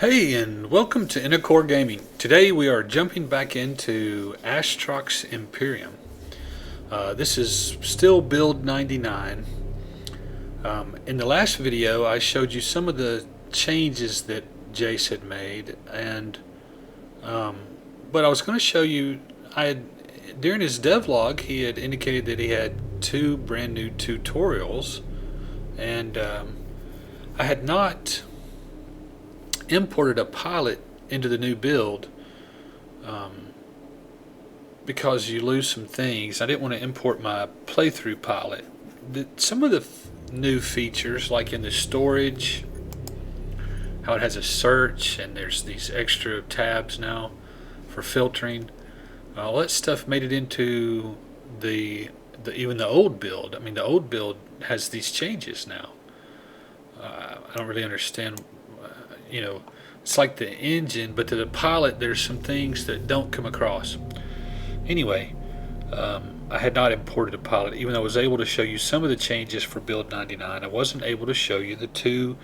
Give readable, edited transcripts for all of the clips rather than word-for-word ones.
Hey, and welcome to Intercore Gaming. Today we are jumping back into Astrox Imperium. This is still build 99. In the last video I showed you some of the changes that Jace had made, and but I was going to show you, during his devlog he had indicated that he had two brand new tutorials, and I had not imported a pilot into the new build because you lose some things. I didn't want to import my playthrough pilot. Some of the new features, like in the storage, how it has a search and there's these extra tabs now for filtering, all that stuff made it into even the old build. I mean, the old build has these changes now. I don't really understand. It's like the engine, but to the pilot there's some things that don't come across. Anyway, I had not imported a pilot, even though I was able to show you some of the changes for build 99. I wasn't able to show you the two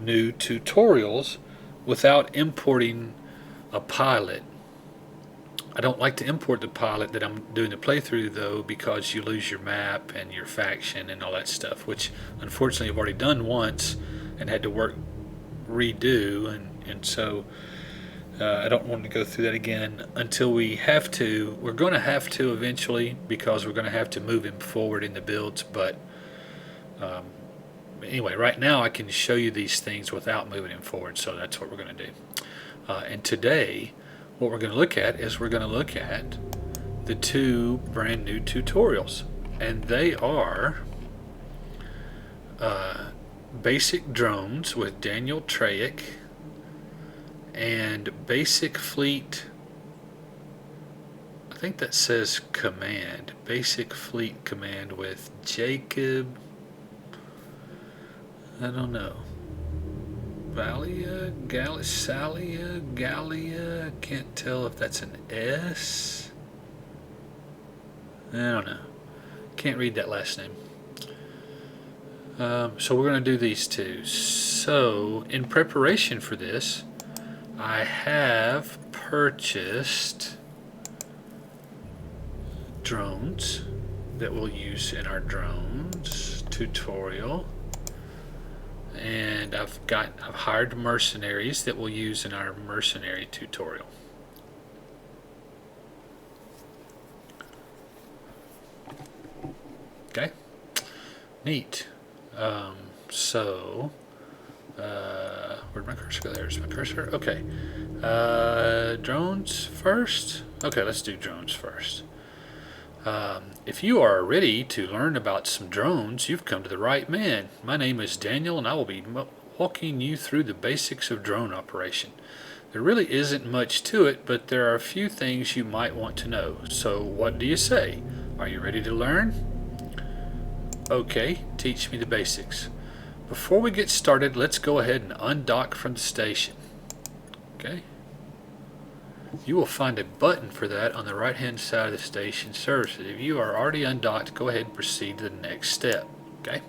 new tutorials without importing a pilot. I don't like to import the pilot that I'm doing the playthrough, though, because you lose your map and your faction and all that stuff, which unfortunately I've already done once and had to redo, and so I don't want to go through that again until we have to. We're going to have to eventually, because we're going to have to move him forward in the builds, but anyway, right now I can show you these things without moving him forward, so that's what we're going to do. And today what we're going to look at is we're going to look at the two brand new tutorials, and they are Basic Drones with Daniel Treyek, and Basic Fleet, I think that says Command, Basic Fleet Command with Jacob, I don't know, Gallia, can't tell if that's an S, I don't know, can't read that last name. So we're going to do these two. So in preparation for this, I have purchased drones that we'll use in our drones tutorial, and I've hired mercenaries that we'll use in our mercenary tutorial. Okay, neat. Where'd my cursor go? There's my cursor. Okay. Drones first? Okay, let's do drones first. If you are ready to learn about some drones, you've come to the right man. My name is Daniel, and I will be walking you through the basics of drone operation. There really isn't much to it, but there are a few things you might want to know. So what do you say? Are you ready to learn? Okay, teach me the basics. Before we get started, let's go ahead and undock from the station. Okay. You will find a button for that on the right hand side of the station services. If you are already undocked, go ahead and proceed to the next step. Okay.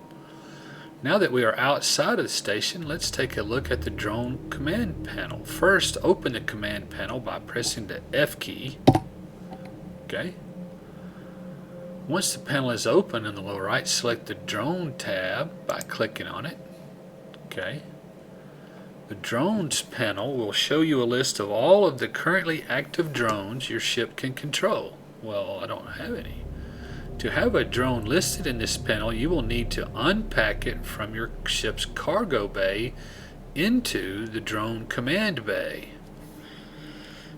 Now that we are outside of the station, let's take a look at the drone command panel. First, open the command panel by pressing the F key. Okay. Once the panel is open in the lower right, select the drone tab by clicking on it. Okay. The drones panel will show you a list of all of the currently active drones your ship can control. Well, I don't have any. To have a drone listed in this panel, you will need to unpack it from your ship's cargo bay into the drone command bay.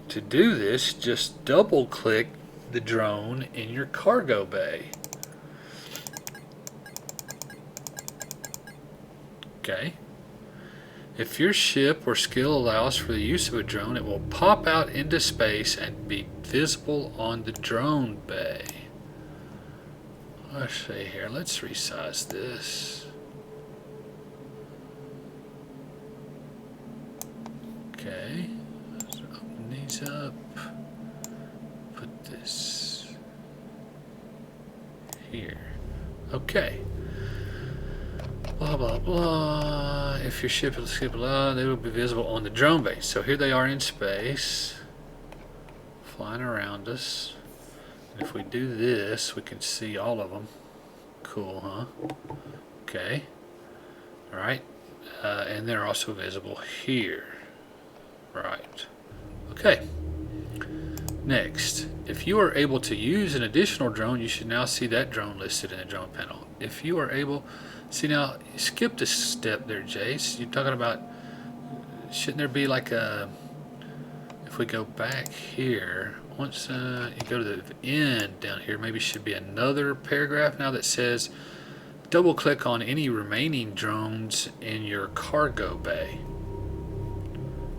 To do this, just double click the drone in your cargo bay. Okay. If your ship or skill allows for the use of a drone, it will pop out into space and be visible on the drone bay. Let's see here. Let's resize this. Okay. Let's open these up. Put this here. Okay. Blah, blah, blah. If your ship will skip, blah, they will be visible on the drone base. So here they are in space, flying around us. And if we do this, we can see all of them. Cool, huh? Okay. All right. And they're also visible here. Right. Okay. Next, if you are able to use an additional drone, you should now see that drone listed in the drone panel. If you are able, see now, you skipped a step there, Jace. You're talking about, shouldn't there be like a, if we go back here, once you go to the end down here, maybe should be another paragraph now that says, double click on any remaining drones in your cargo bay.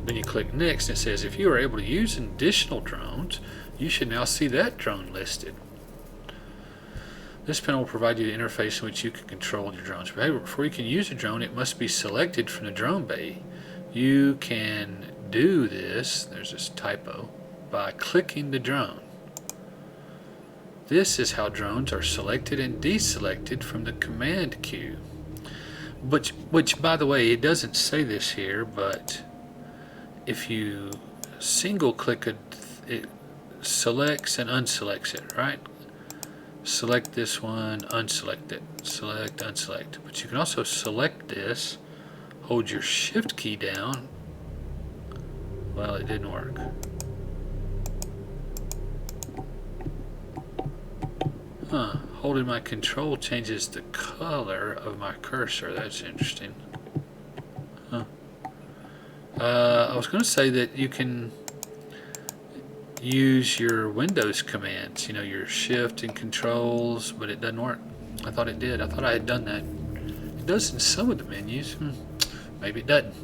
Then you click next and it says if you are able to use additional drones, you should now see that drone listed. This panel will provide you the interface in which you can control your drone's behavior. Before you can use a drone, it must be selected from the drone bay. You can do this, there's this typo, by clicking the drone. This is how drones are selected and deselected from the command queue. Which by the way, it doesn't say this here, but if you single click it, it selects and unselects it, right? Select this one, unselect it, select, unselect. But you can also select this, hold your shift key down. Well, it didn't work. Huh, holding my control changes the color of my cursor. That's interesting. Huh. I was going to say that you can use your Windows commands, you know, your shift and controls, but it doesn't work. I thought it did. I thought I had done that. It does in some of the menus. Maybe it doesn't.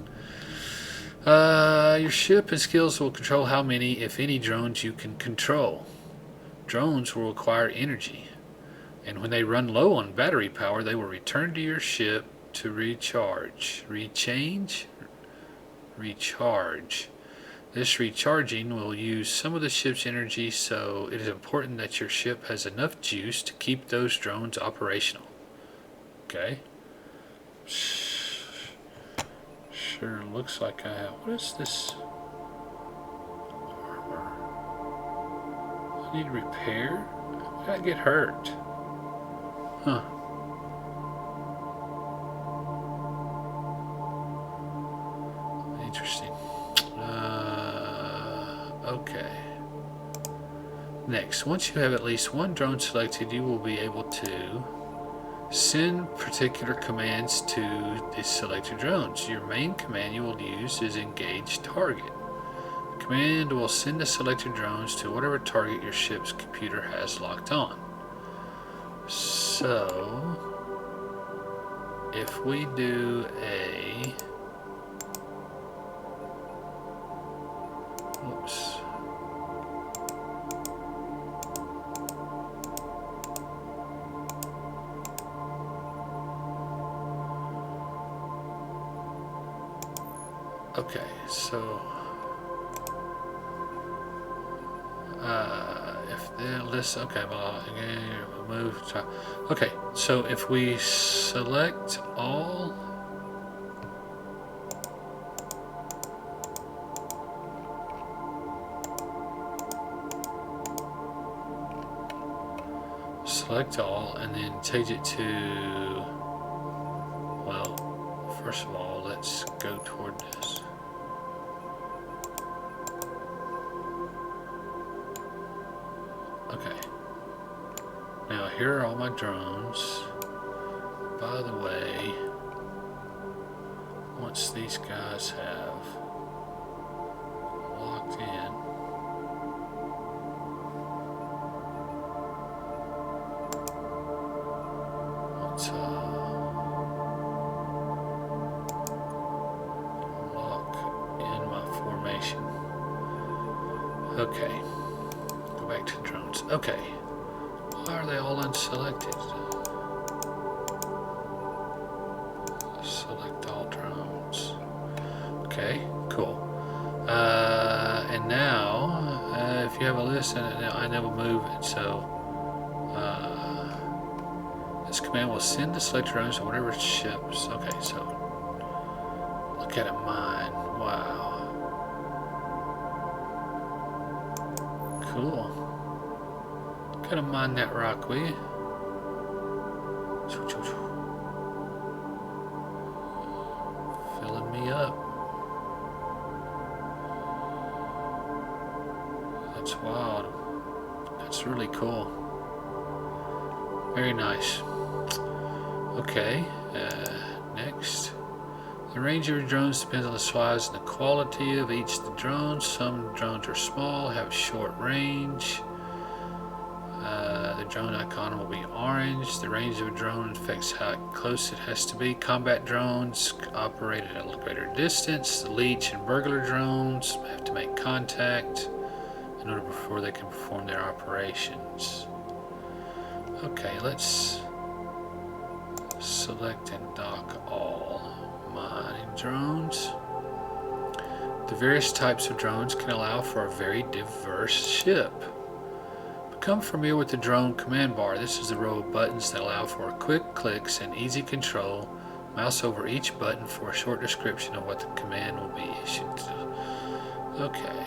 Your ship and skills will control how many, if any, drones you can control. Drones will require energy, and when they run low on battery power, they will return to your ship to recharge. Recharge. This recharging will use some of the ship's energy, so it is important that your ship has enough juice to keep those drones operational. Okay. Sure looks like I have. What is this? Armor. I need repair? How did I get hurt? Huh. Interesting. Okay. Next, once you have at least one drone selected, you will be able to send particular commands to the selected drones. Your main command you will use is engage target. The command will send the selected drones to whatever target your ship's computer has locked on. So, if we do a... Whoops. Okay, so if the list, okay, well, again, we'll move. Okay, so if we select all, and then change it to, well, first of all, let's go toward this. Okay. Now here are all my drones. By the way, once these guys have locked in, let's lock in my formation. Okay. Go back to drones. Okay. Why are they all unselected? Select all drones. Okay, cool. And now, if you have a list, and I never move it, so this command will send the selected drones to whatever ships. Okay, so look at it mine. Wow. Cool. Gotta mine that rock, will you? Filling me up. That's wild. That's really cool. Very nice. Okay, next. The range of your drones depends on the size and the quality of each of the drones. Some drones are small, have short range. The drone icon will be orange. The range of a drone affects how close it has to be. Combat drones operate at a greater distance. The leech and burglar drones have to make contact in order before they can perform their operations. Okay, let's select and dock all mining drones. The various types of drones can allow for a very diverse ship. Become familiar with the drone command bar. This is the row of buttons that allow for quick clicks and easy control. Mouse over each button for a short description of what the command will be issued. Okay.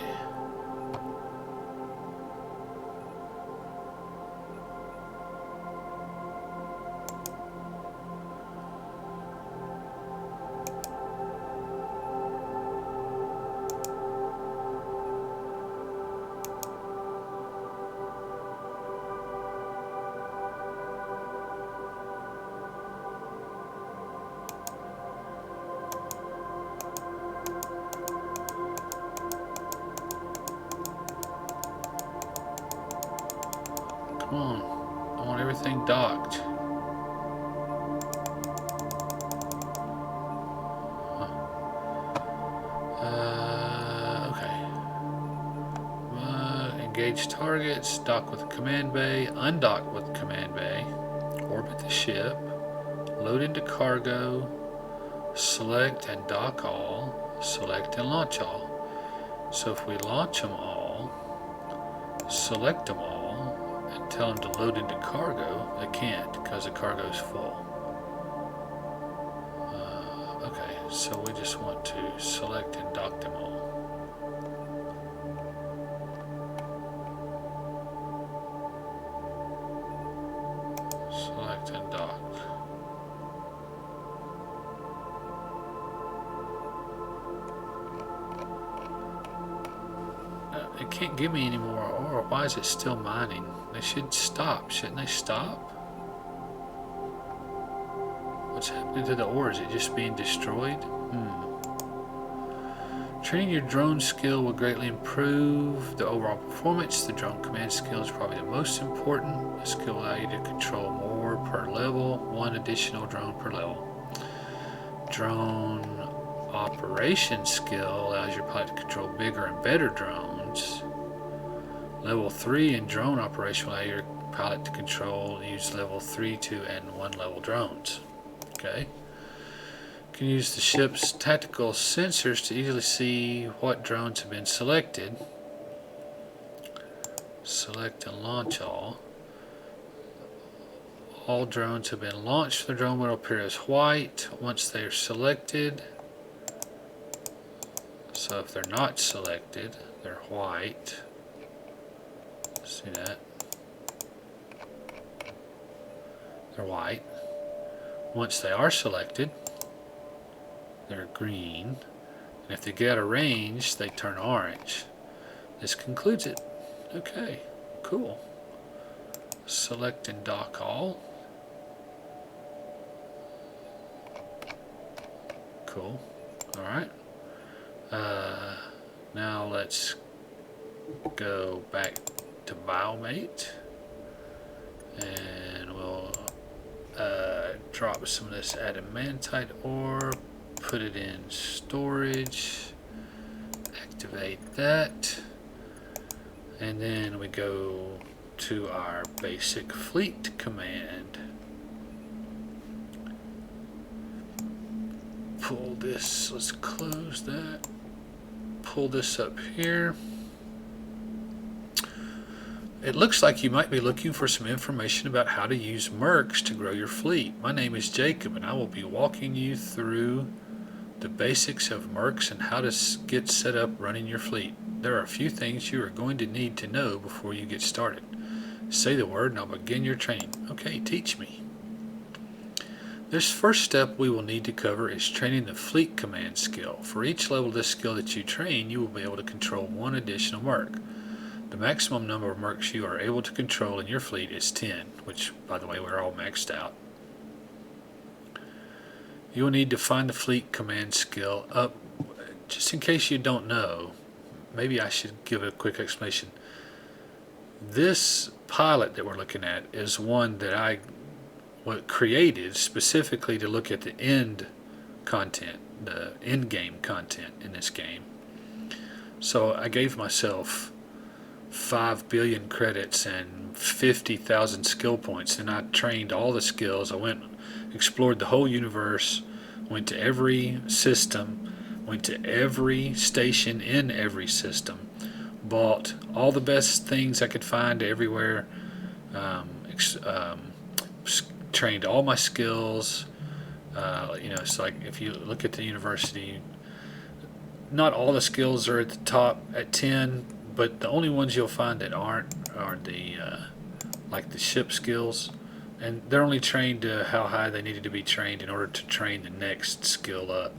Come on, I want everything docked. Okay. Engage targets, dock with command bay, undock with command bay, orbit the ship, load into cargo, select and dock all, select and launch all. So if we launch them all, select them all, and tell them to load into cargo, they can't because the cargo is full. Okay, so we just want to select and dock them all. Select and dock. It can't give me any more ore. Why is it still mining? They should stop. Shouldn't they stop? What's happening to the ore? Is it just being destroyed? Training your drone skill will greatly improve the overall performance. The drone command skill is probably the most important. The skill will allow you to control more per level, one additional drone per level. Drone operation skill allows your pilot to control bigger and better drones. Level 3 in drone operation will allow your pilot to control and use level 3, 2, and 1 level drones. Okay. You can use the ship's tactical sensors to easily see what drones have been selected. Select and launch all. All drones have been launched. The drone will appear as white once they are selected. So if they're not selected, they're white. See that? They're white. Once they are selected, they're green. And if they get out of range, they turn orange. This concludes it. Okay, cool. Select and dock all. Cool. Alright. Now let's go back to Biomate, and we'll drop some of this adamantite ore, put it in storage, activate that, and then we go to our basic fleet command. Pull this, let's close that. Pull this up here. It looks like you might be looking for some information about how to use mercs to grow your fleet. My name is Jacob, and I will be walking you through the basics of mercs and how to get set up running your fleet. There are a few things you are going to need to know before you get started. Say the word and I'll begin your training. Okay, teach me. This first step we will need to cover is training the fleet command skill. For each level of this skill that you train, you will be able to control one additional merc. The maximum number of mercs you are able to control in your fleet is 10, which, by the way, we're all maxed out. You will need to find the fleet command skill up. Just in case you don't know, maybe I should give a quick explanation. This pilot that we're looking at is one that I created specifically to look at the end content, the end game content in this game. So I gave myself 5 billion credits and 50,000 skill points, and I trained all the skills. I went, explored the whole universe, went to every system, went to every station in every system, bought all the best things I could find everywhere, trained all my skills. It's like if you look at the university, not all the skills are at the top at 10, but the only ones you'll find that aren't are the like the ship skills, and they're only trained to how high they needed to be trained in order to train the next skill up.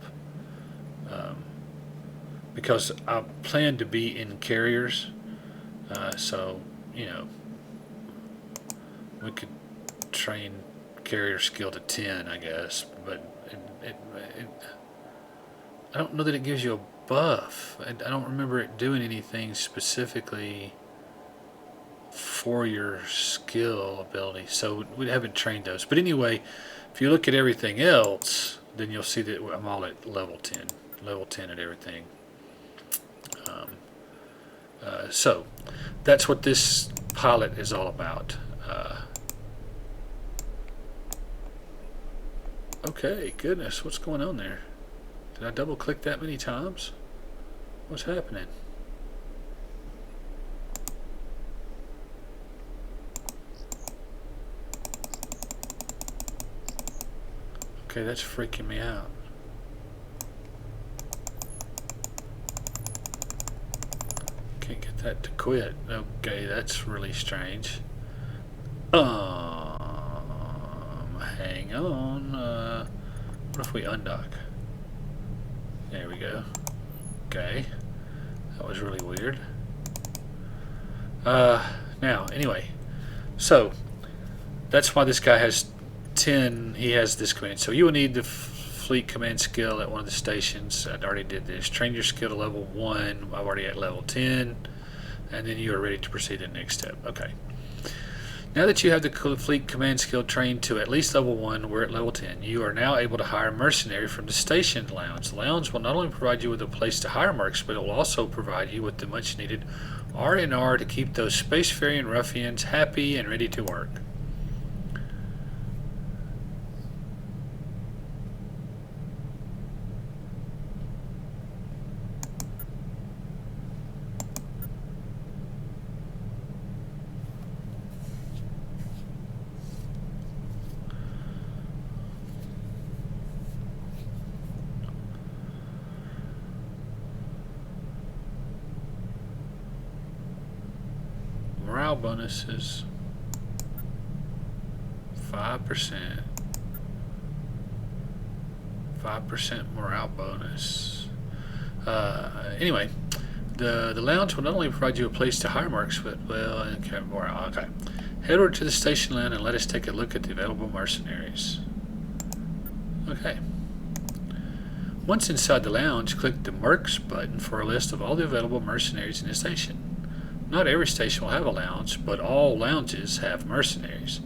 Because I plan to be in carriers, so we could train carrier skill to 10, I guess, but I don't know that it gives you a buff. I don't remember it doing anything specifically for your skill ability, so we haven't trained those. But anyway, if you look at everything else, then you'll see that I'm all at level 10 at everything. So that's what this pilot is all about. Okay, goodness, what's going on there? Did I double click that many times? What's happening? Okay, that's freaking me out. Can't get that to quit. Okay, that's really strange. Hang on. What if we undock? There we go. Okay, that was really weird. Now, anyway, so that's why this guy has 10. He has this command. So you will need the fleet command skill at one of the stations. I already did this. Train your skill to level 1. I'm already at level 10, and then you are ready to proceed to the next step. Okay. Now that you have the fleet command skill trained to at least level 1, we're at level 10, you are now able to hire a mercenary from the station lounge. The lounge will not only provide you with a place to hire mercs, but it will also provide you with the much needed R&R to keep those spacefaring ruffians happy and ready to work. Morale bonuses 5%. 5% morale bonus. Anyway, the lounge will not only provide you a place to hire mercs, but okay, morale. Okay, head over to the station lounge and let us take a look at the available mercenaries. Okay. Once inside the lounge, click the Mercs button for a list of all the available mercenaries in the station. Not every station will have a lounge, but all lounges have mercenaries.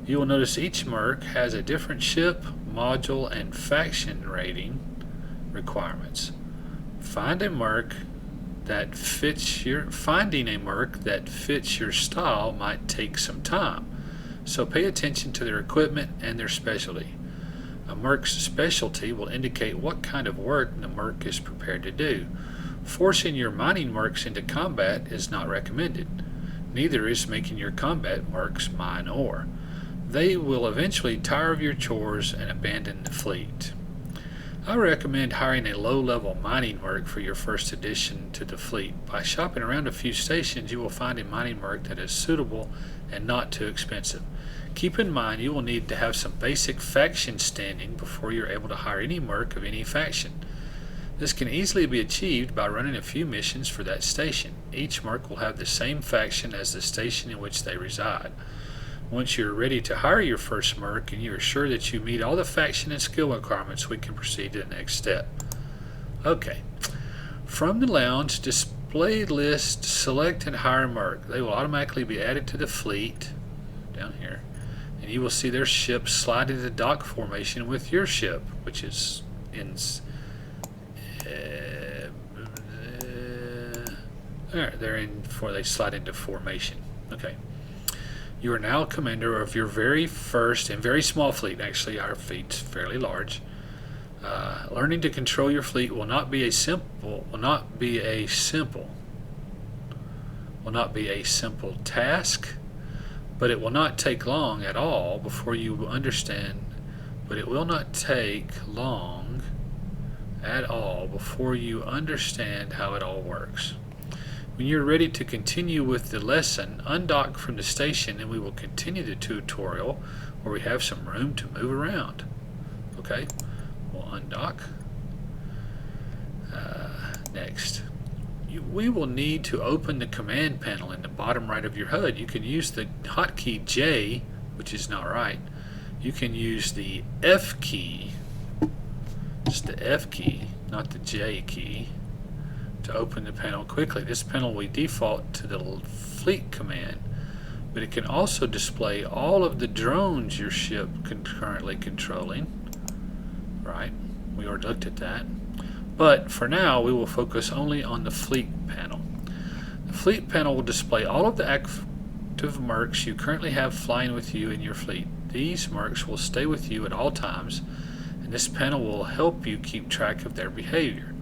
You will notice each merc has a different ship, module, and faction rating requirements. Finding a merc that fits your style might take some time, so pay attention to their equipment and their specialty. A merc's specialty will indicate what kind of work the merc is prepared to do. Forcing your mining mercs into combat is not recommended. Neither is making your combat mercs mine ore. They will eventually tire of your chores and abandon the fleet. I recommend hiring a low-level mining merc for your first addition to the fleet. By shopping around a few stations, you will find a mining merc that is suitable and not too expensive. Keep in mind you will need to have some basic faction standing before you're able to hire any merc of any faction. This can easily be achieved by running a few missions for that station. Each merc will have the same faction as the station in which they reside. Once you're ready to hire your first merc and you are sure that you meet all the faction and skill requirements, we can proceed to the next step. Okay. From the lounge, display list, select and hire merc. They will automatically be added to the fleet down here. And you will see their ship slide into dock formation with your ship, which is in... they're in before they slide into formation. Okay. You are now commander of your very first and very small fleet. Actually, our fleet's fairly large. Learning to control your fleet will not be a simple task, but it will not take long at all before you understand. But it will not take long at all before you understand how it all works. When you're ready to continue with the lesson, undock from the station and we will continue the tutorial where we have some room to move around. Okay, we'll undock. Next, we will need to open the command panel in the bottom right of your HUD. You can use the hotkey J, which is not right. You can use the F key. It's the F key, not the J key, to open the panel quickly. This panel will default to the fleet command, but it can also display all of the drones your ship currently controlling. Right, we already looked at that. But for now, we will focus only on the fleet panel. The fleet panel will display all of the active mercs you currently have flying with you in your fleet. These mercs will stay with you at all times, and this panel will help you keep track of their behavior.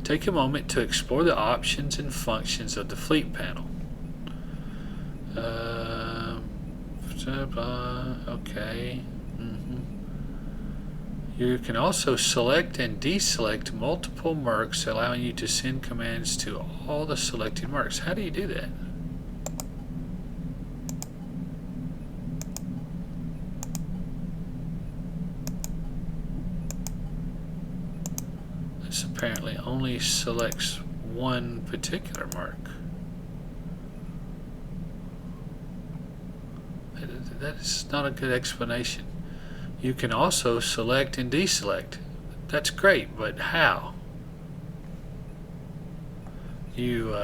Take a moment to explore the options and functions of the fleet panel. Okay. You can also select and deselect multiple mercs, allowing you to send commands to all the selected mercs. How do you do that? This apparently only selects one particular merc. That is not a good explanation. You can also select and deselect. That's great, but how? You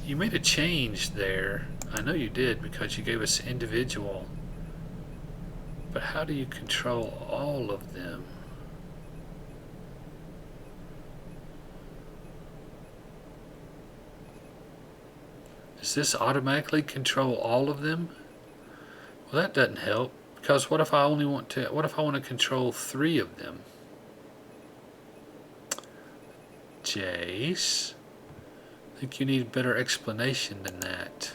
made a change there. I know you did because you gave us individual. But how do you control all of them? Does this automatically control all of them? Well, that doesn't help. Because what if I want to control 3 of them? Jace, I think you need a better explanation than that.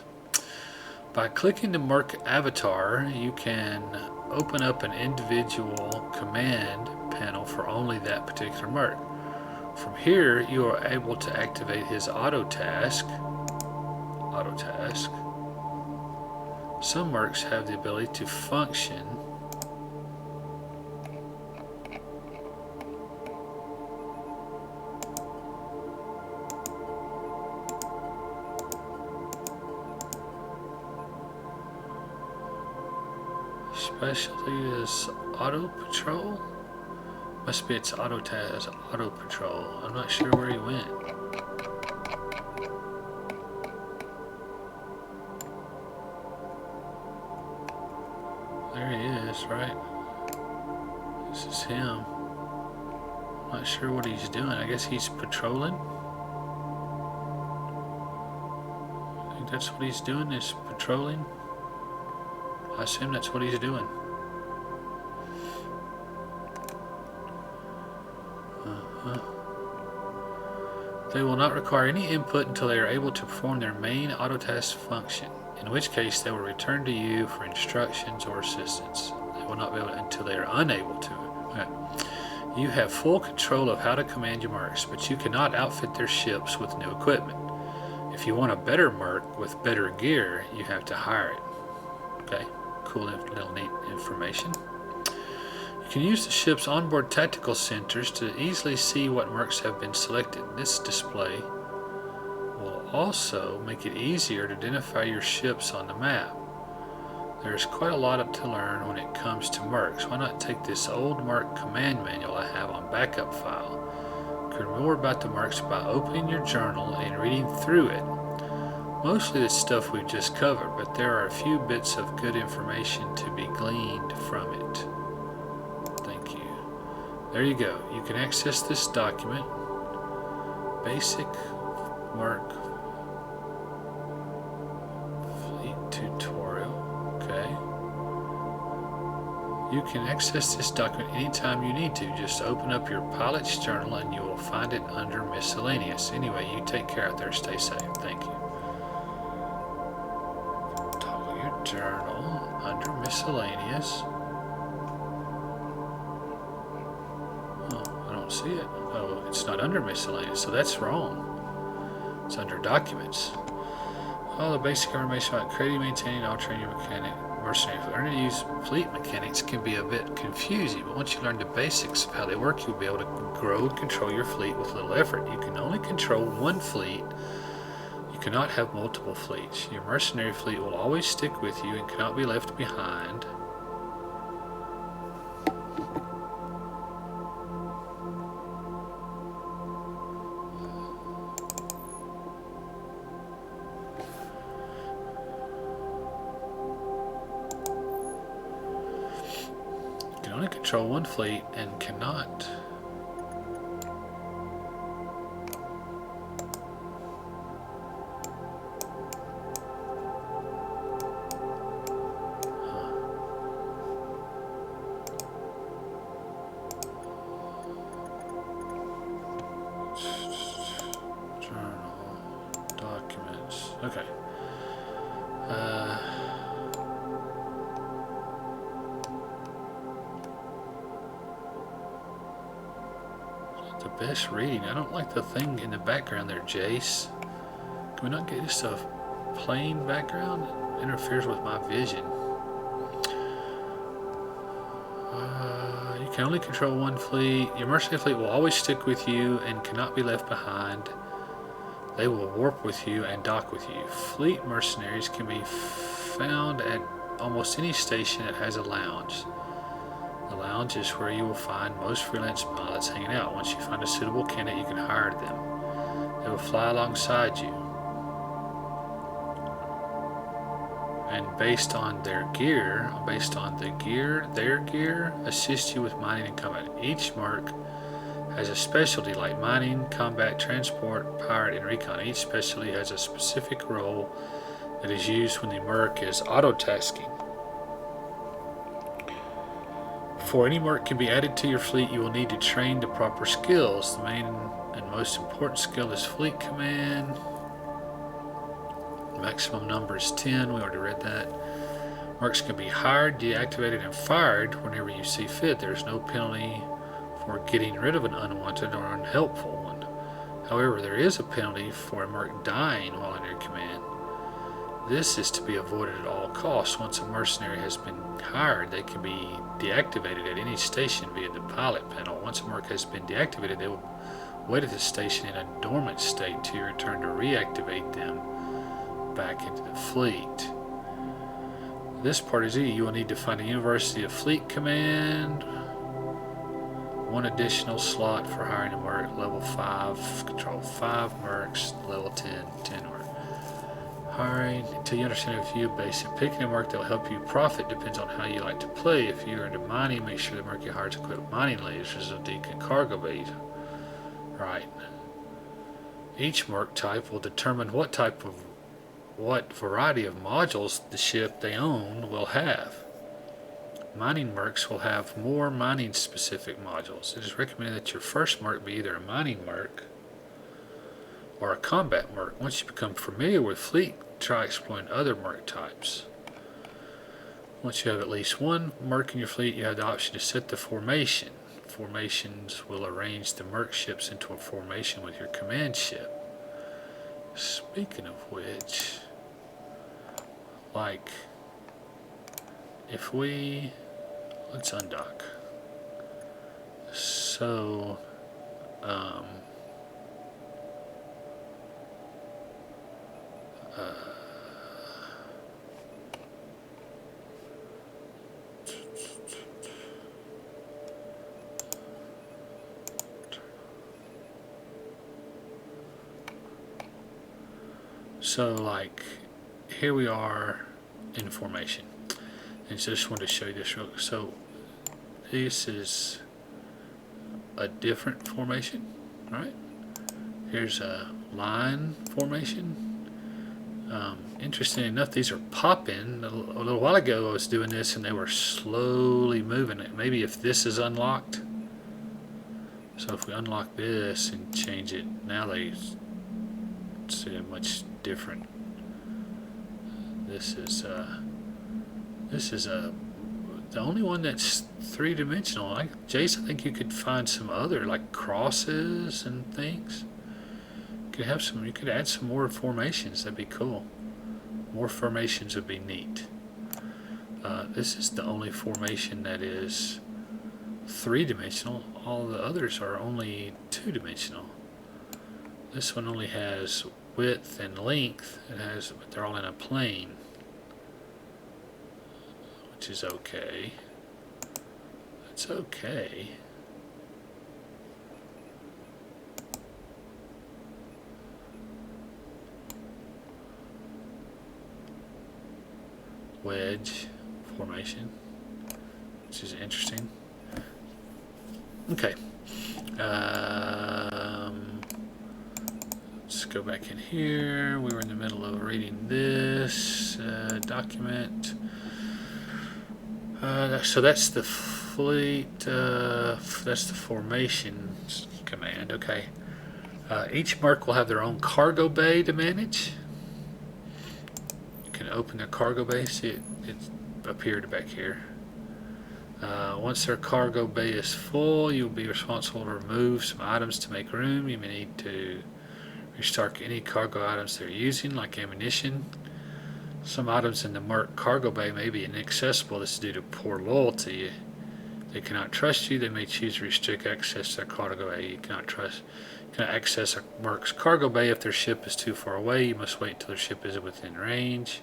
By clicking the merc avatar, you can open up an individual command panel for only that particular merc. From here, you are able to activate his auto task. Some mercs have the ability to function especially as auto patrol. Must be its auto patrol. I'm not sure where he went. There he is, right? This is him. I'm not sure what he's doing. I guess he's patrolling. I think that's what he's doing, is patrolling. I assume that's what he's doing. They will not require any input until they are able to perform their main auto task function. in which case they will return to you for instructions or assistance. They will not be able to until they are unable to. Okay. You have full control of how to command your mercs, but you cannot outfit their ships with new equipment. If you want a better merc with better gear, you have to hire it. Okay, cool little neat information. You can use the ship's onboard tactical centers to easily see what mercs have been selected. This display will also make it easier to identify your ships on the map. There is quite a lot to learn when it comes to mercs. Why not take this old merc command manual I have on backup file? You can learn more about the mercs by opening your journal and reading through it. Mostly the stuff we've just covered, but there are a few bits of good information to be gleaned from it. Thank you. There you go. You can access this document. Basic merc fleet tutorial. Okay. You can access this document anytime you need to. Just open up your pilot's journal and you will find it under miscellaneous. Anyway, you take care out there. Stay safe. Thank you. Toggle your journal under miscellaneous. Oh, I don't see it. Oh, it's not under miscellaneous, so that's wrong. It's under documents. All the basic information about creating, maintaining, altering your mercenary. Learning to use fleet mechanics can be a bit confusing, but once you learn the basics of how they work, you'll be able to grow and control your fleet with little effort. You can only control one fleet. You cannot have multiple fleets. Your mercenary fleet will always stick with you and cannot be left behind. You can only control one fleet and cannot journal documents. Okay. The best reading. I don't like the thing in the background there, Jace. Can we not get just a plain background? It interferes with my vision. You can only control one fleet. Your mercenary fleet will always stick with you and cannot be left behind. They will warp with you and dock with you. Fleet mercenaries can be found at almost any station that has a lounge. The lounge is where you will find most freelance pilots hanging out. Once you find a suitable candidate, you can hire them. They will fly alongside you. And based on their gear, their gear, assist you with mining and combat. Each merc has a specialty like mining, combat, transport, pirate, and recon. Each specialty has a specific role that is used when the merc is auto-tasking. Before any merc can be added to your fleet, you will need to train the proper skills. The main and most important skill is fleet command. The maximum number is 10. We already read that. Mercs can be hired, deactivated, and fired whenever you see fit. There is no penalty for getting rid of an unwanted or unhelpful one. However, there is a penalty for a merc dying while under your command. This is to be avoided at all costs. Once a mercenary has been hired, they can be deactivated at any station via the pilot panel. Once a merc has been deactivated, they will wait at the station in a dormant state to your return to reactivate them back into the fleet. This part is easy. You will need to find a University of Fleet Command. One additional slot for hiring a merc. Level 5, control 5 mercs. Level 10 mercs. Hiring until you understand a few basic. Picking a merc that will help you profit depends on how you like to play. If you're into mining, make sure the merc you hire is equipped with mining lasers of decent cargo bait. Right. Each merc type will determine what variety of modules the ship they own will have. Mining mercs will have more mining specific modules. It is recommended that your first merc be either a mining merc or a combat merc. Once you become familiar with fleet try exploring other merc types. Once you have at least one merc in your fleet, you have the option to set the formation. Formations will arrange the merc ships into a formation with your command ship. Speaking of which, like, if we, let's undock. So, so like, here we are in formation. And so I just wanted to show you this real quick. So this is a different formation, right? Here's a line formation. Interesting enough, these are popping. A little while ago I was doing this and they were slowly moving. Maybe if this is unlocked. So if we unlock this and change it, now they see a much different. This is the only one that's three-dimensional. Jace, I think you could find some other, like crosses and things. You could add some more formations. That'd be cool. More formations would be neat. This is the only formation that is three-dimensional. All the others are only two-dimensional. This one only has width and length. But they're all in a plane, which is okay. It's okay. Wedge formation, which is interesting. Okay. Let's go back in here. We were in the middle of reading this document. So that's the fleet. That's the formation command. Okay. Each merc will have their own cargo bay to manage. You can open their cargo bay. See it appeared back here. Once their cargo bay is full, you'll be responsible to remove some items to make room. You may need to restock any cargo items they're using, like ammunition. Some items in the merc cargo bay may be inaccessible. This is due to poor loyalty. They cannot trust you. They may choose to restrict access to their cargo bay. You cannot access a merc's cargo bay if their ship is too far away. You must wait until their ship is within range.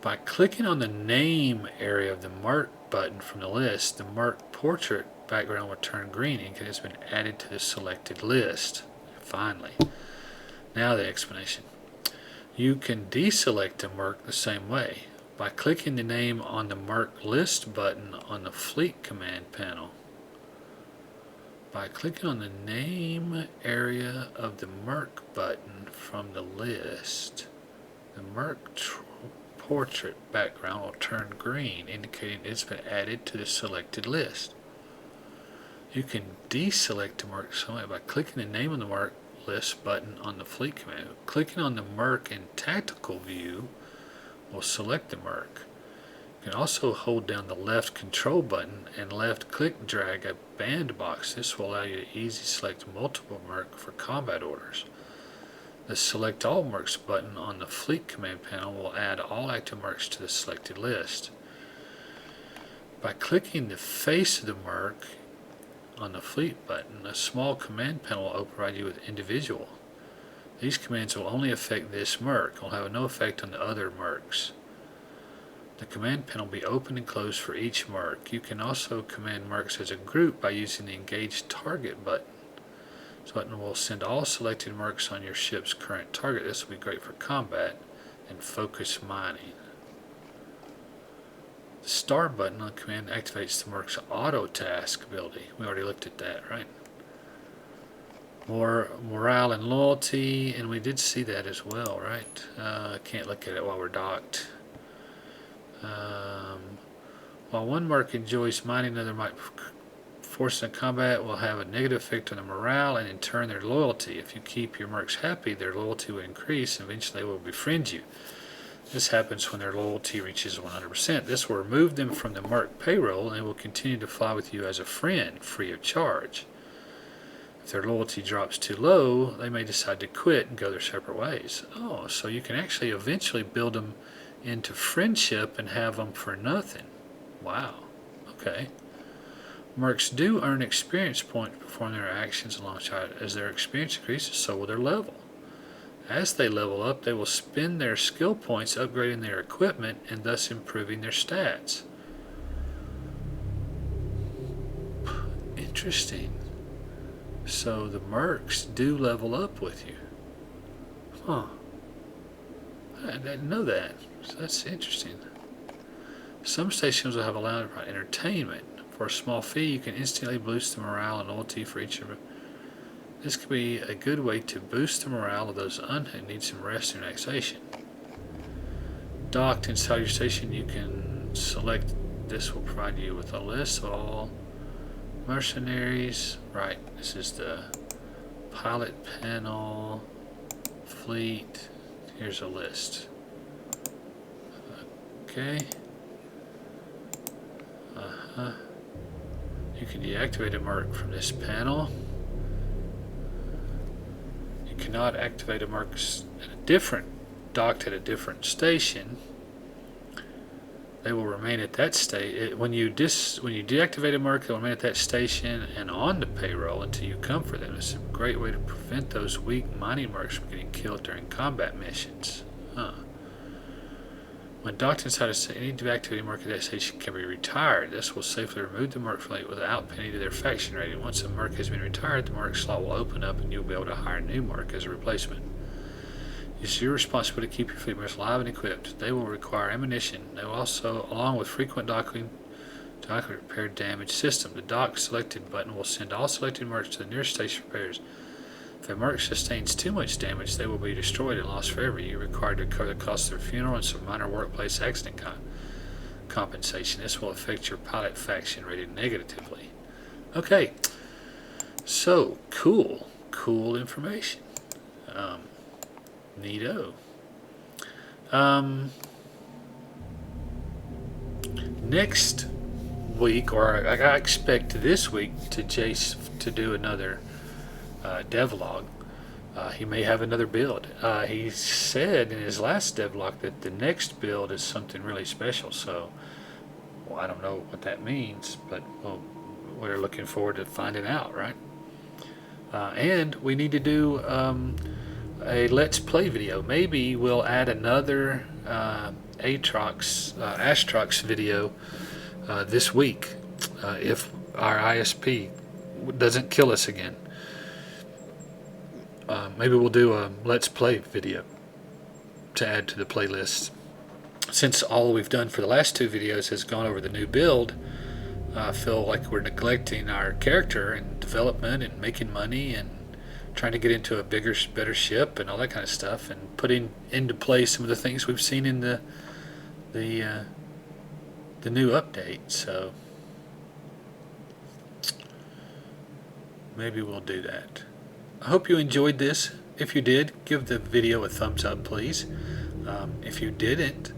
By clicking on the name area of the merc button from the list, the merc portrait background will turn green and it has been added to the selected list. Finally. Now the explanation. You can deselect a merc the same way by clicking the name on the merc list button on the fleet command panel. By clicking on the name area of the merc button from the list, the merc portrait background will turn green, indicating it's been added to the selected list. You can deselect a merc somewhere by clicking the name of the merc list button on the fleet command. Clicking on the merc in tactical view will select the merc. You can also hold down the left control button and left click drag a band box. This will allow you to easily select multiple merc for combat orders. The Select All Mercs button on the Fleet Command panel will add all active mercs to the selected list. By clicking the face of the merc on the Fleet button, a small command panel will override you with individual. These commands will only affect this merc and will have no effect on the other mercs. The command panel will be open and closed for each merc. You can also command mercs as a group by using the Engage Target button. This button will send all selected mercs on your ship's current target. This will be great for combat and focus mining. The star button on the command activates the merc's auto task ability. We already looked at that, right? More morale and loyalty, and we did see that as well, right? Can't look at it while we're docked. While one merc enjoys mining, another might forces in combat will have a negative effect on their morale and in turn their loyalty. If you keep your mercs happy, their loyalty will increase and eventually they will befriend you. This happens when their loyalty reaches 100%. This will remove them from the merc payroll and they will continue to fly with you as a friend, free of charge. If their loyalty drops too low, they may decide to quit and go their separate ways. Oh, so you can actually eventually build them into friendship and have them for nothing. Wow. Okay. Mercs do earn experience points performing their actions alongside. As their experience increases, so will their level. As they level up, they will spend their skill points upgrading their equipment and thus improving their stats. Interesting. So the mercs do level up with you. Huh. I didn't know that. So that's interesting. Some stations will have allowed entertainment. For a small fee, you can instantly boost the morale and loyalty for each of them. This could be a good way to boost the morale of those who need some rest and relaxation. Docked inside your station, you can select. This will provide you with a list of all mercenaries. Right, this is the pilot panel, fleet. Here's a list. Okay. You can deactivate a merc from this panel. You cannot activate a merc docked at a different station. They will remain at that station. When you deactivate a merc, they'll remain at that station and on the payroll until you come for them. It's a great way to prevent those weak mining mercs from getting killed during combat missions. When docked inside a station, any deactivated merc at that station can be retired. This will safely remove the merc fleet without penny to their faction rating. Once a merc has been retired, the merc slot will open up and you'll be able to hire a new merc as a replacement. It's your responsibility to keep your fleet members alive and equipped. They will require ammunition. They will also, along with frequent docking, repair damaged system. The dock selected button will send all selected mercs to the nearest station for repairs. If a merc sustains too much damage, they will be destroyed and lost forever. You are required to cover the cost of their funeral and some minor workplace accident compensation. This will affect your pilot faction rated negatively. Okay, so cool information. Neato. Next week, or I expect this week, to Jace to do another devlog. He may have another build. He said in his last devlog that the next build is something really special, so I don't know what that means, but we're looking forward to finding out, right? And we need to do a Let's Play video. Maybe we'll add another Astrox video this week if our ISP doesn't kill us again. Maybe we'll do a Let's Play video to add to the playlist. Since all we've done for the last two videos has gone over the new build, I feel like we're neglecting our character and development and making money and trying to get into a bigger, better ship and all that kind of stuff, and putting into play some of the things we've seen in the new update. So maybe we'll do that. I hope you enjoyed this. If you did, give the video a thumbs up, please. If you didn't,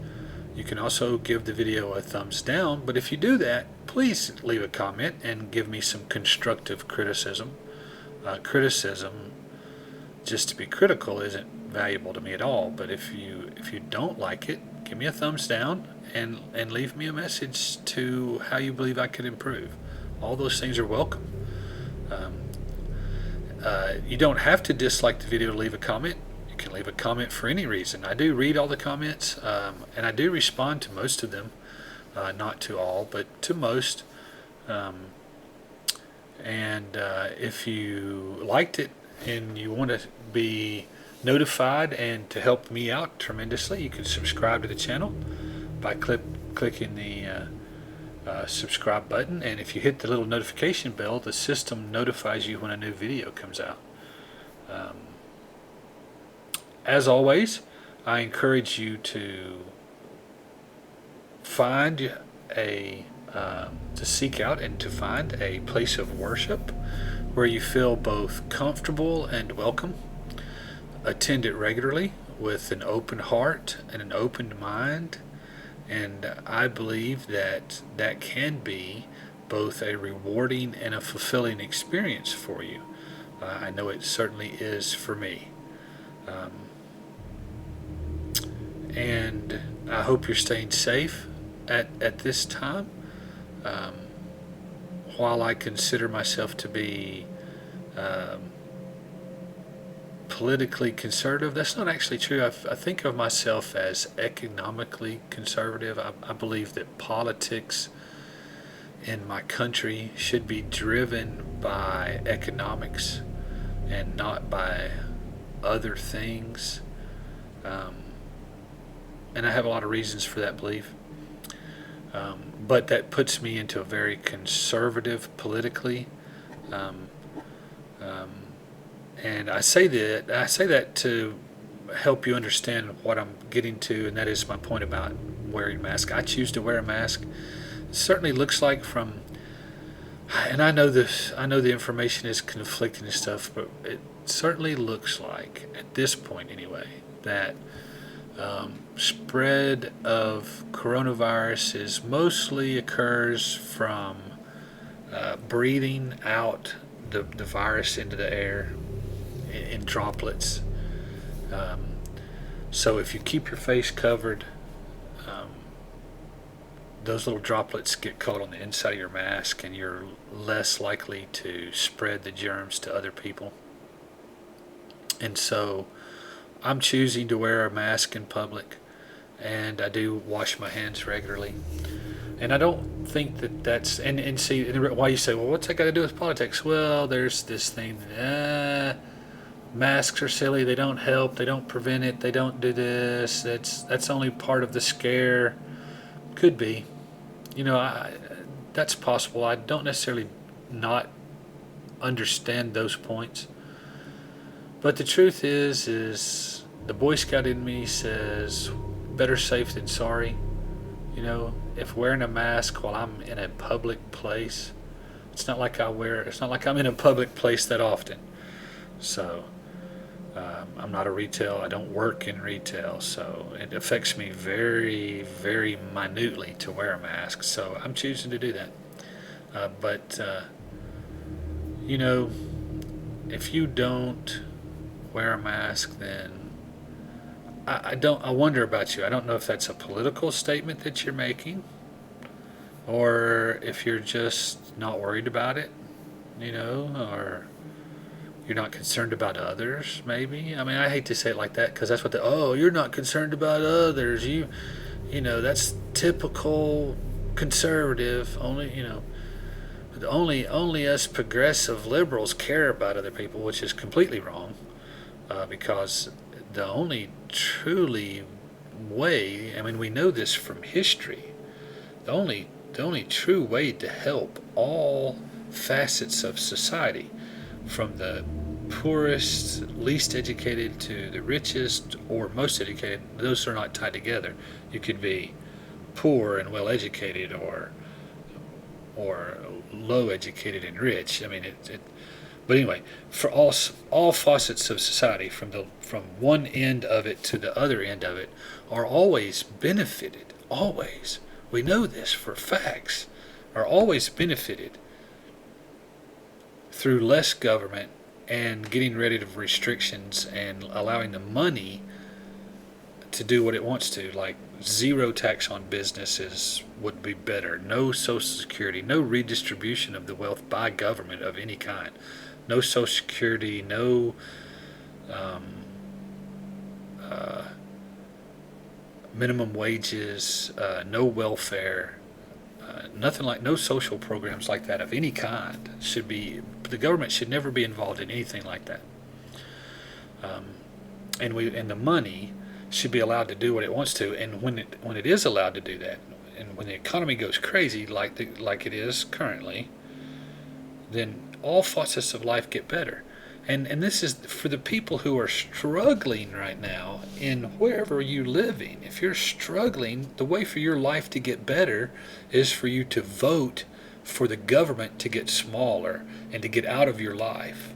you can also give the video a thumbs down. But if you do that, please leave a comment and give me some constructive criticism. Criticism, just to be critical, isn't valuable to me at all. But if you don't like it, give me a thumbs down and leave me a message to how you believe I could improve. All those things are welcome. You don't have to dislike the video to leave a comment. You can leave a comment for any reason. I do read all the comments, and I do respond to most of them. Not to all, but to most. If you liked it and you want to be notified and to help me out tremendously, you can subscribe to the channel by clicking the subscribe button, and if you hit the little notification bell, the system notifies you when a new video comes out. As always, I encourage you to find a to seek out and to find a place of worship where you feel both comfortable and welcome. Attend it regularly with an open heart and an open mind, and I believe that that can be both a rewarding and a fulfilling experience for you. I know it certainly is for me. Um, and I hope you're staying safe at this time. Um, while I consider myself to be um, politically conservative, that's not actually true. I think of myself as economically conservative. I believe that politics in my country should be driven by economics and not by other things. Um, and I have a lot of reasons for that belief. But that puts me into a very conservative politically. Um, um, and I say that to help you understand what I'm getting to, and that is my point about wearing a mask. I choose to wear a mask. It certainly looks like from, and I know this, I know the information is conflicting and stuff, but it certainly looks like, at this point anyway, that spread of coronavirus is mostly occurs from breathing out the virus into the air in droplets. Um, so if you keep your face covered, um, those little droplets get caught on the inside of your mask, and you're less likely to spread the germs to other people. And so I'm choosing to wear a mask in public, and I do wash my hands regularly. And I don't think that that's, and see, why you say, well, what's that got to do with politics? Well, there's this thing, masks are silly, they don't help, they don't prevent it, they don't do this, that's only part of the scare. Could be. That's possible. I don't necessarily not understand those points. But the truth is the Boy Scout in me says better safe than sorry. If wearing a mask while I'm in a public place, it's not like I'm in a public place that often. So, I'm not a retail, I don't work in retail, so it affects me very, very minutely to wear a mask. So I'm choosing to do that. But, if you don't wear a mask, then I wonder about you. I don't know if that's a political statement that you're making, or if you're just not worried about it, or you're not concerned about others, maybe. I mean, I hate to say it like that, because that's what you're not concerned about others. That's typical conservative. Only us progressive liberals care about other people, which is completely wrong, because the only truly way, I mean, we know this from history, the only true way to help all facets of society, from the poorest, least educated to the richest or most educated, those are not tied together. You could be poor and well educated, or low educated and rich. I mean, but anyway, for all facets of society, from one end of it to the other end of it, are always benefited. Always, we know this for facts. Are always benefited through less government and getting rid of restrictions and allowing the money to do what it wants to. Like, zero tax on businesses would be better. No Social Security, no redistribution of the wealth by government of any kind. No Social Security, no minimum wages, no welfare, nothing like, no social programs like that of any kind the government should never be involved in anything like that. And the money should be allowed to do what it wants to. And when it is allowed to do that, and when the economy goes crazy like it is currently, then all facets of life get better. And this is for the people who are struggling right now in wherever you're living. If you're struggling, the way for your life to get better is for you to vote for the government to get smaller and to get out of your life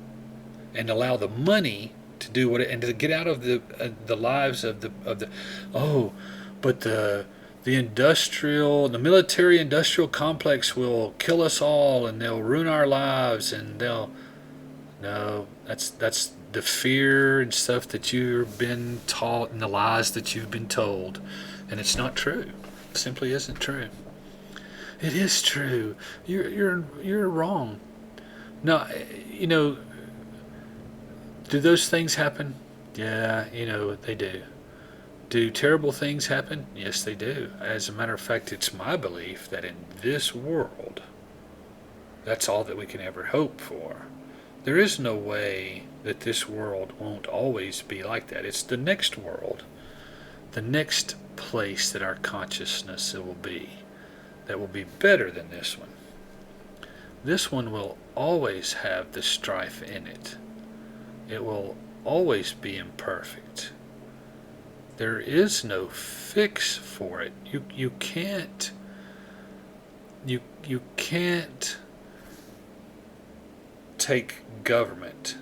and allow the money to do what it, and to get out of the lives of the oh, but the military industrial complex will kill us all and they'll ruin our lives and they'll no, that's the fear and stuff that you've been taught and the lies that you've been told, and it's not true. It simply isn't true. It is true. You're wrong. No, do those things happen? Yeah, they do. Do terrible things happen? Yes, they do. As a matter of fact, it's my belief that in this world, that's all that we can ever hope for. There is no way that this world won't always be like that. It's the next world, the next place that our consciousness will be, that will be better than this one. This one will always have the strife in it. It will always be imperfect. There is no fix for it. You can't take government.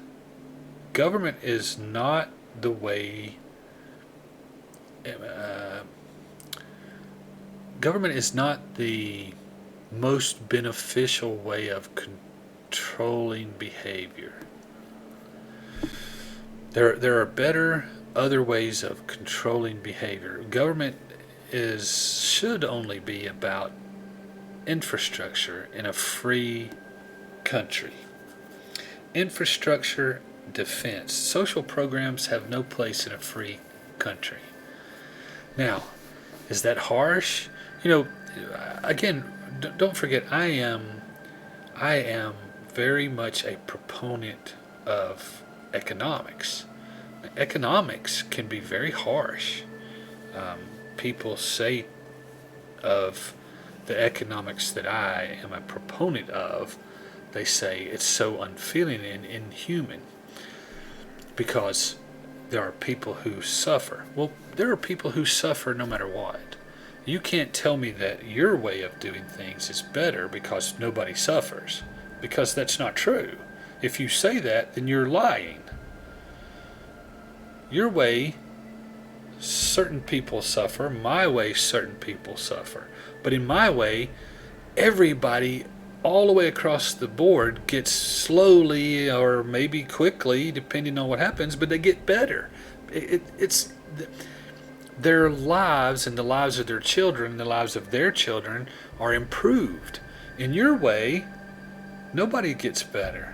Government is not the way. Government is not the most beneficial way of controlling behavior. There are better other ways of controlling behavior. Government should only be about infrastructure in a free country. Infrastructure, defense. Social programs have no place in a free country. Now, is that harsh? Again, don't forget, I am very much a proponent of economics. Economics can be very harsh. People say of the economics that I am a proponent of, they say it's so unfeeling and inhuman because there are people who suffer. Well, there are people who suffer no matter what. You can't tell me that your way of doing things is better because nobody suffers, because that's not true. If you say that, then you're lying. Your way, certain people suffer. My way, certain people suffer. But in my way, everybody all the way across the board gets slowly or maybe quickly, depending on what happens, but they get better. It's their lives and the lives of their children and the lives of their children are improved. In your way, nobody gets better.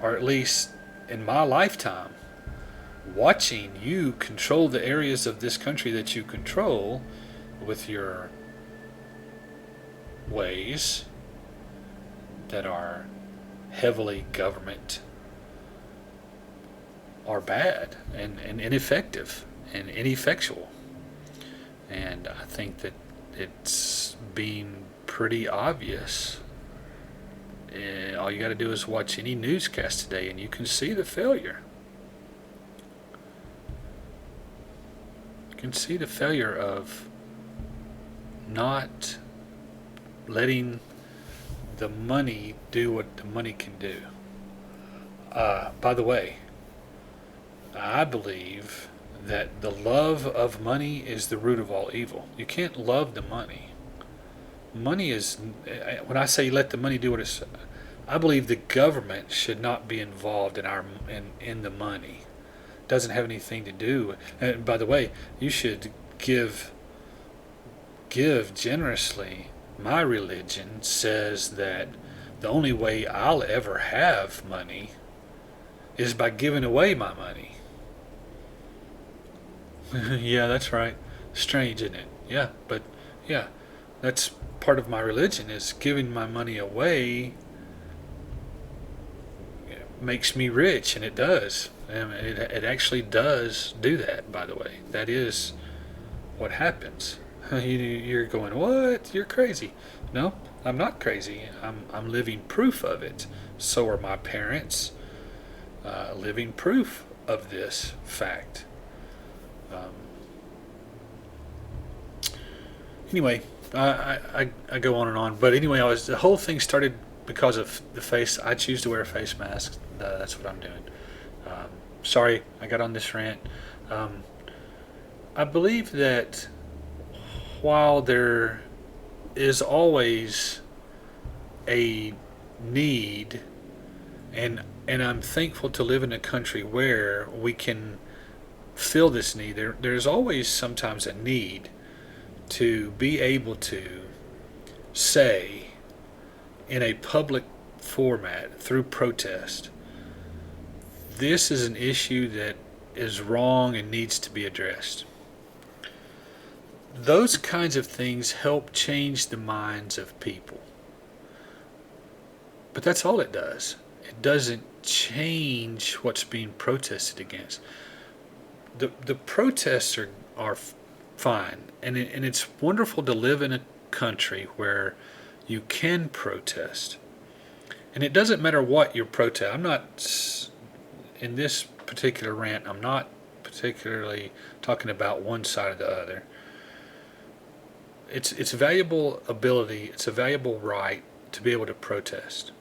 Or at least in my lifetime. Watching you control the areas of this country that you control with your ways that are heavily government are bad and ineffective and ineffectual. And I think that it's being pretty obvious. All you got to do is watch any newscast today and you can see the failure. You can see the failure of not letting the money do what the money can do. By the way, I believe that the love of money is the root of all evil. You can't love the money. Money is, when I say let the money do what it's, I believe the government should not be involved in the money. It doesn't have anything to do. And by the way, you should give generously. My religion says that the only way I'll ever have money is by giving away my money. Yeah, that's right. Strange, isn't it? Yeah, but yeah, that's part of my religion, is giving my money away makes me rich, and it does. It actually does do that, by the way. That is what happens. You're going, what? You're crazy. No, I'm not crazy. I'm living proof of it. So are my parents. living proof of this fact. Um, anyway, I go on and on, but anyway, the whole thing started because of the face. I choose to wear a face mask. That's what I'm doing. Sorry, I got on this rant. I believe that while there is always a need, and I'm thankful to live in a country where we can fill this need. There's always sometimes a need to be able to say in a public format through protest, this is an issue that is wrong and needs to be addressed. Those kinds of things help change the minds of people. But that's all it does. It doesn't change what's being protested against. The protests are fine, and it's wonderful to live in a country where you can protest. And it doesn't matter what your protest. I'm not, in this particular rant, I'm not particularly talking about one side or the other. It's a valuable ability, it's a valuable right to be able to protest.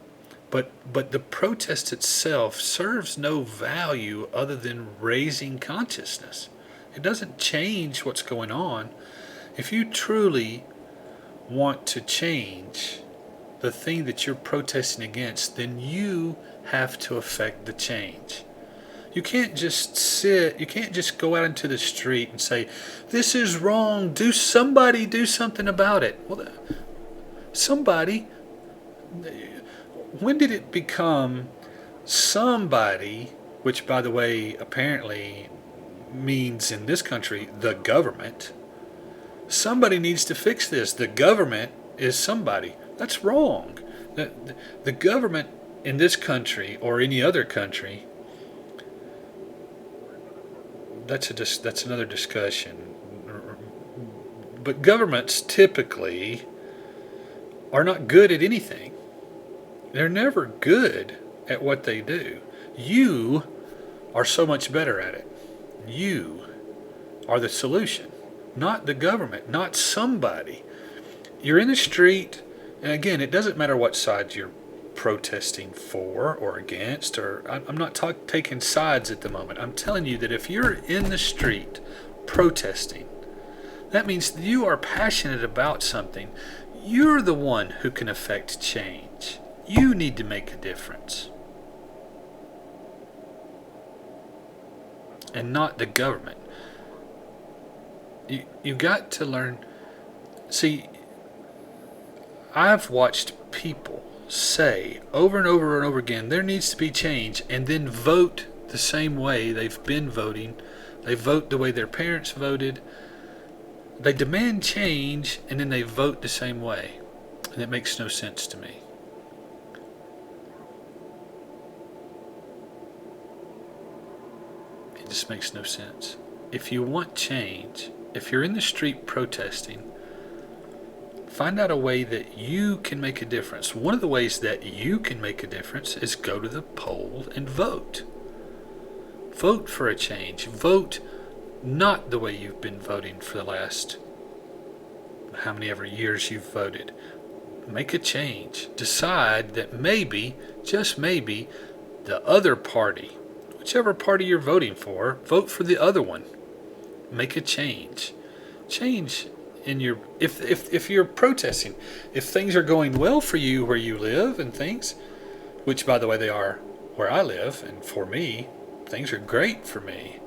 But the protest itself serves no value other than raising consciousness. It doesn't change what's going on. If you truly want to change the thing that you're protesting against, then you have to affect the change. You can't just go out into the street and say, this is wrong, somebody do something about it. Well, somebody, when did it become somebody, which by the way apparently means in this country the government? Somebody needs to fix this. The government is somebody. That's wrong. The government in this country or any other country, that's another discussion. But governments typically are not good at anything. They're never good at what they do. You are so much better at it. You are the solution, not the government, not somebody. You're in the street, and again, it doesn't matter what side you're protesting for or against, or I'm not taking sides at the moment. I'm telling you that if you're in the street protesting, that means you are passionate about something. You're the one who can affect change. You need to make a difference. And not the government. You got to learn. See, I've watched people say over and over and over again, there needs to be change, and then vote the same way they've been voting. They vote the way their parents voted. They demand change, and then they vote the same way. And it makes no sense to me. It just makes no sense. If you want change, if you're in the street protesting, find out a way that you can make a difference. One of the ways that you can make a difference is go to the poll and vote. Vote for a change. Vote not the way you've been voting for the last how many ever years you've voted. Make a change. Decide that maybe, just maybe, the other party, whichever party you're voting for, vote for the other one. Make a change. Change in your, if you're protesting, if things are going well for you where you live and things, which by the way they are where I live, and for me, things are great for me.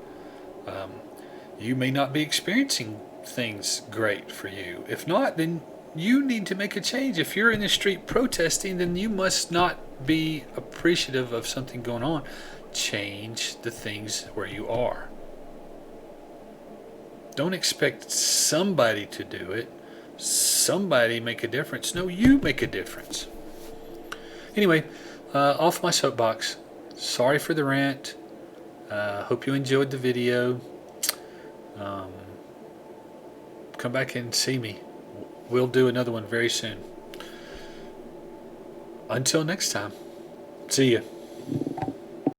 You may not be experiencing things great for you. If not, then you need to make a change. If you're in the street protesting, then you must not be appreciative of something going on. Change the things where you are. Don't expect somebody to do it. Somebody make a difference. No, you make a difference. Anyway, off my soapbox. Sorry for the rant. Hope you enjoyed the video. Come back and see me. We'll do another one very soon. Until next time. See ya.